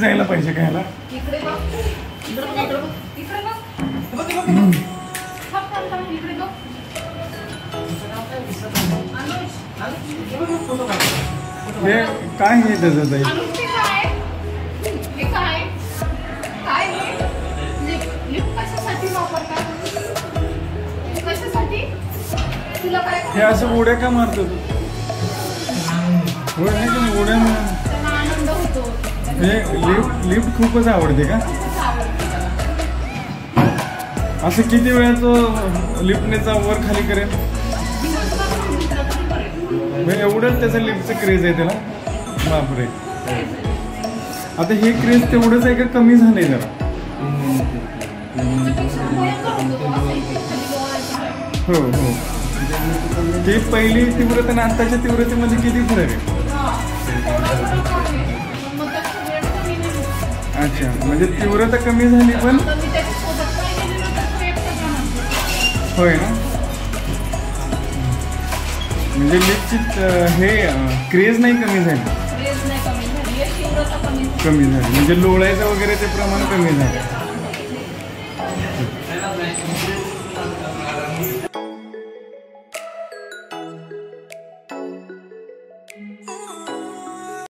जायला पाहिजे का ह्याला? इकडे बघ, इकडे बघ, इकडे बघ, इकडे बघ. थांब, थांब, थांब, इकडे बघ. हे काय हे त्याचं ताई? अनुज, ते काय? हे काय? काय हे? लिफ्ट कशासाठी वापरतात? कशासाठी? तुला काय? हे असं उड्या का मारतो तू? होय नाही का उड्या त्यांना आनंद होतो. हे लिफ्ट खूपच आवडते का? खूपच आवडतं त्याला. असं किती वेळा तो लिफ्टनेचा वर खाली करेल? दिवसभर सांगितलं तरी करेल. म्हणजे एवढंच त्याचं लिफ्टचं क्रेज आहे त्याला. बापरे. आता हे क्रेज तेवढंच आहे का कमी झालंय जरा? त्याच्यापेक्षा भयंकर होतो तो, असं इथे खाली लोळायचं. हो हो. ते पहिली तीव्रता आणि आत्ताच्या तीव्रतेमध्ये किती फरक आहे? हां, थोडा फरक आहे. पण मग त्याचा वेळ कमी नाही होत. अच्छा, म्हणजे तीव्रता कमी झाली पण आता मी त्याच्यासोबत काय केलेलं तर वेळ सगळं नसतो. होय ना. म्हणजे लिफ्टची हे क्रेज नाही कमी झाली, वेळ नाही कमी झाली आहे, तीव्रता कमी झाली. कमी झाली म्हणजे लोळायचं वगैरे ते प्रमाण कमी झालं.